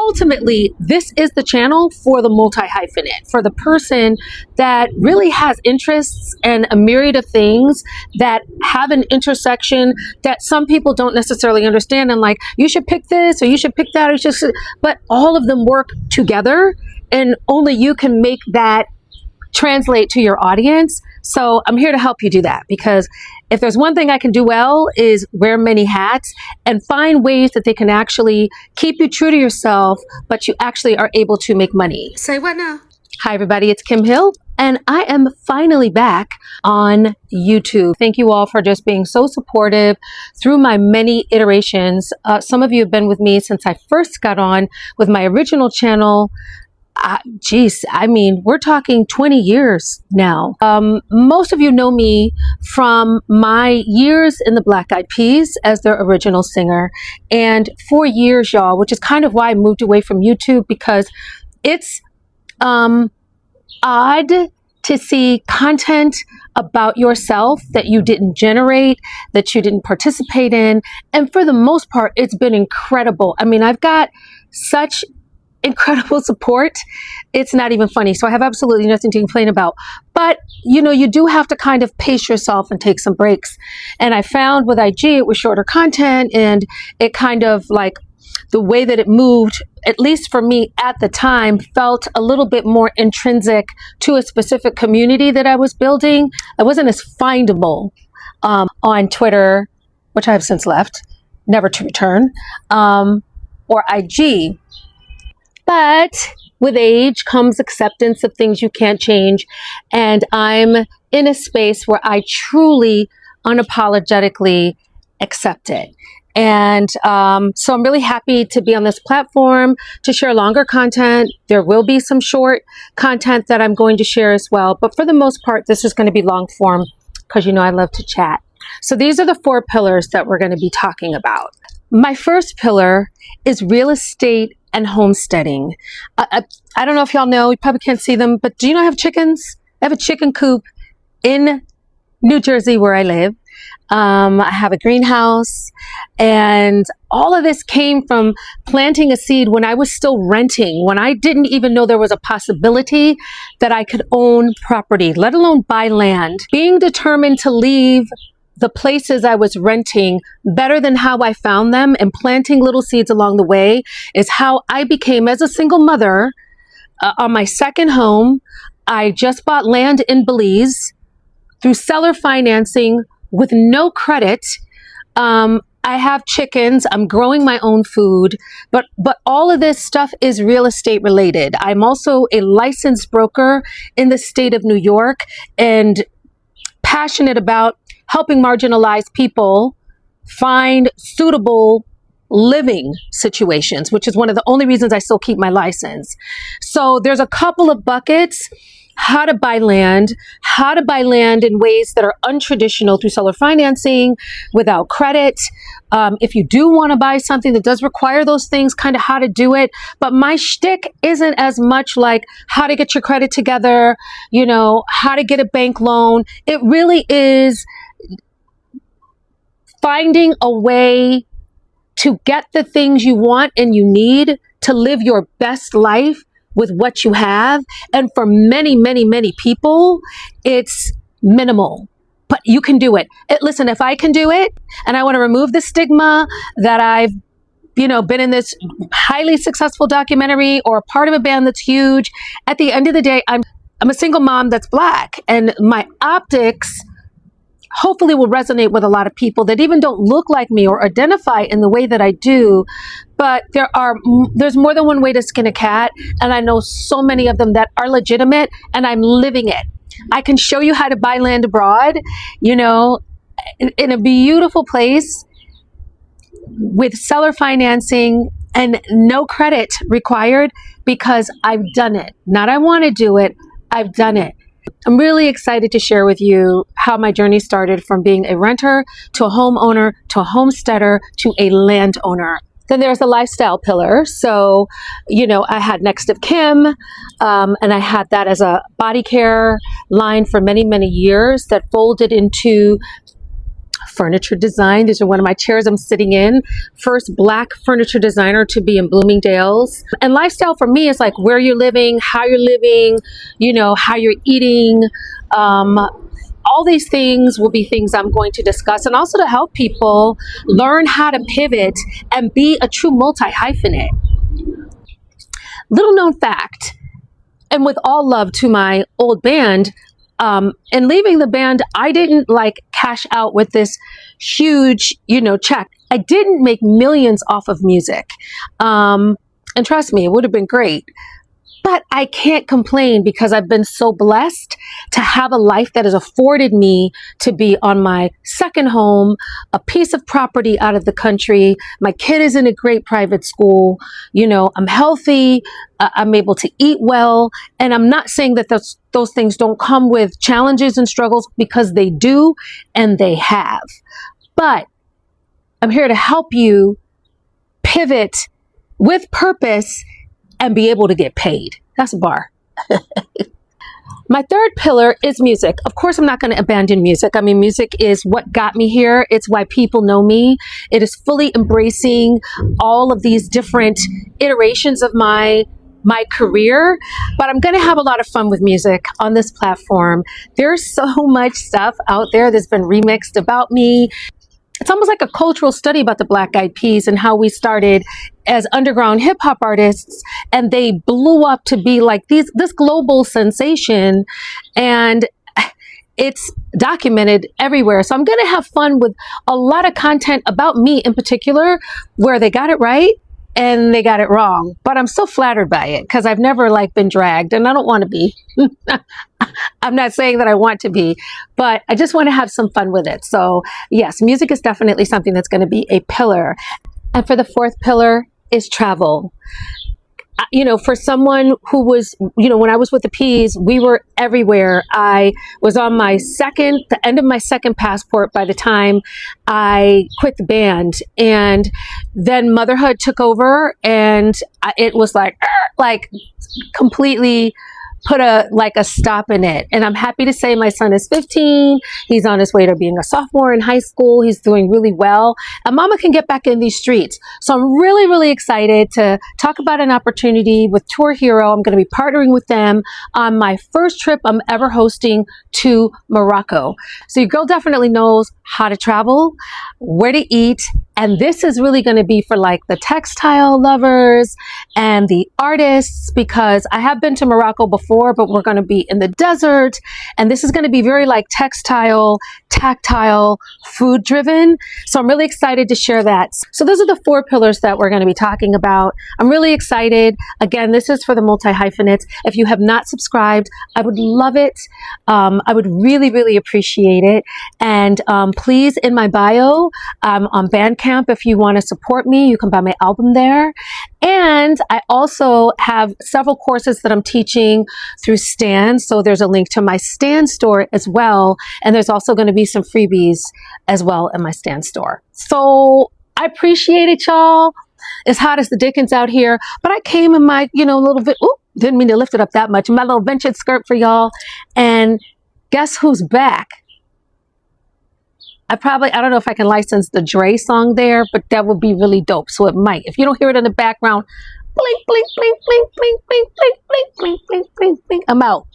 ultimately, this is the channel for the multi-hyphenate, for the person that really has interests and a myriad of things that have an intersection that some people don't necessarily understand, and like, you should pick this or you should pick that, or but all of them work together, and only you can make that translate to your audience. So I'm here to help you do that, because if there's one thing I can do well is wear many hats and find ways that they can actually keep you true to yourself, but you actually are able to make money. Say what now? Hi everybody, it's Kim Hill, and I am finally back on YouTube. Thank you all for just being so supportive through my many iterations. Some of you have been with me since I first got on with my original channel. Geez, I mean, we're talking 20 years now. Most of you know me from my years in the Black Eyed Peas as their original singer. And 4 years, y'all, which is kind of why I moved away from YouTube, because it's odd to see content about yourself that you didn't generate, that you didn't participate in. And for the most part, it's been incredible. I mean, I've got such incredible support. It's not even funny. So I have absolutely nothing to complain about. But, you know, you do have to kind of pace yourself and take some breaks. And I found with IG, it was shorter content, and it kind of like the way that it moved, at least for me at the time, felt a little bit more intrinsic to a specific community that I was building. I wasn't as findable on Twitter, which I have since left, never to return, or IG. But with age comes acceptance of things you can't change. And I'm in a space where I truly, unapologetically accept it. And so I'm really happy to be on this platform to share longer content. There will be some short content that I'm going to share as well. But for the most part, this is going to be long form because, you know, I love to chat. So these are the 4 pillars that we're going to be talking about. My first pillar is real estate and homesteading. I don't know if y'all know, you probably can't see them, but do you know I have chickens? I have a chicken coop in New Jersey where I live. I have a greenhouse, and all of this came from planting a seed when I was still renting, when I didn't even know there was a possibility that I could own property, let alone buy land. Being determined to leave the places I was renting better than how I found them, and planting little seeds along the way, is how I became, as a single mother, on my second home. I just bought land in Belize through seller financing with no credit. I have chickens. I'm growing my own food, but all of this stuff is real estate related. I'm also a licensed broker in the state of New York, and passionate about helping marginalized people find suitable living situations, which is one of the only reasons I still keep my license. So there's a couple of buckets: how to buy land in ways that are untraditional through seller financing without credit. If you do want to buy something that does require those things, kind of how to do it. But my shtick isn't as much like how to get your credit together, you know, how to get a bank loan. It really is finding a way to get the things you want and you need to live your best life with what you have. And for many, many, many people, it's minimal, but you can do it. Listen, if I can do it, and I want to remove the stigma that I've, you know, been in this highly successful documentary or a part of a band that's huge. At the end of the day, I'm a single mom that's Black, and my optics hopefully will resonate with a lot of people that even don't look like me or identify in the way that I do. But there's more than one way to skin a cat, and I know so many of them that are legitimate, and I'm living it. I can show you how to buy land abroad, you know, in a beautiful place with seller financing and no credit required, because I've done it. Not I want to do it, I've done it. I'm really excited to share with you how my journey started from being a renter to a homeowner to a homesteader to a landowner. Then there's the lifestyle pillar. So, you know, I had Next of Kim, and I had that as a body care line for many, many years that folded into furniture design. These are one of my chairs I'm sitting in. First Black furniture designer to be in Bloomingdale's. And lifestyle for me is like where you're living, how you're living, you know, how you're eating. All these things will be things I'm going to discuss, and also to help people learn how to pivot and be a true multi-hyphenate. Little known fact, and with all love to my old band, in leaving the band, I didn't like cash out with this huge, you know, check. I didn't make millions off of music. And trust me, it would have been great. But I can't complain because I've been so blessed to have a life that has afforded me to be on my second home, a piece of property out of the country. My kid is in a great private school. You know, I'm healthy. I'm able to eat well. And I'm not saying that those things don't come with challenges and struggles, because they do and they have. But I'm here to help you pivot with purpose and be able to get paid. That's a bar. My third pillar is music. Of course, I'm not going to abandon music. I mean, music is what got me here. It's why people know me. It is fully embracing all of these different iterations of my career, but I'm going to have a lot of fun with music on this platform. There's so much stuff out there that's been remixed about me. It's almost like a cultural study about the Black Eyed Peas and how we started as underground hip hop artists, and they blew up to be like this global sensation, and it's documented everywhere. So I'm going to have fun with a lot of content about me in particular, where they got it right and they got it wrong. But I'm so flattered by it because I've never like been dragged, and I don't want to be. I'm not saying that I want to be, but I just want to have some fun with it. So yes, music is definitely something that's going to be a pillar. And for the fourth pillar is travel. You know, for someone who was, you know, when I was with the Peas, we were everywhere. I was on the end of my second passport by the time I quit the band. And then motherhood took over, and it was like completely put a stop in it. And I'm happy to say my son is 15. He's on his way to being a sophomore in high school. He's doing really well. And mama can get back in these streets. So I'm really, really excited to talk about an opportunity with Tour Hero. I'm going to be partnering with them on my first trip I'm ever hosting to Morocco. So your girl definitely knows how to travel, where to eat. And this is really going to be for like the textile lovers and the artists, because I have been to Morocco before, but we're going to be in the desert. And this is going to be very like textile, tactile, food driven. So I'm really excited to share that. So those are the 4 pillars that we're going to be talking about. I'm really excited. Again, this is for the multi-hyphenates. If you have not subscribed, I would love it. I would really, really appreciate it. And please, in my bio, on Bandcamp, if you want to support me, you can buy my album there. And I also have several courses that I'm teaching through Stan. So there's a link to my Stan store as well. And there's also going to be some freebies as well in my Stan store. So I appreciate it, y'all. It's hot as the dickens out here, but I came in my, little bit, didn't mean to lift it up that much, my little ventured skirt for y'all. And guess who's back? I don't know if I can license the Dre song there, but that would be really dope. So it might. If you don't hear it in the background, blink, blink, blink, blink, blink, blink, blink, blink, blink, blink, blink, blink. I'm out.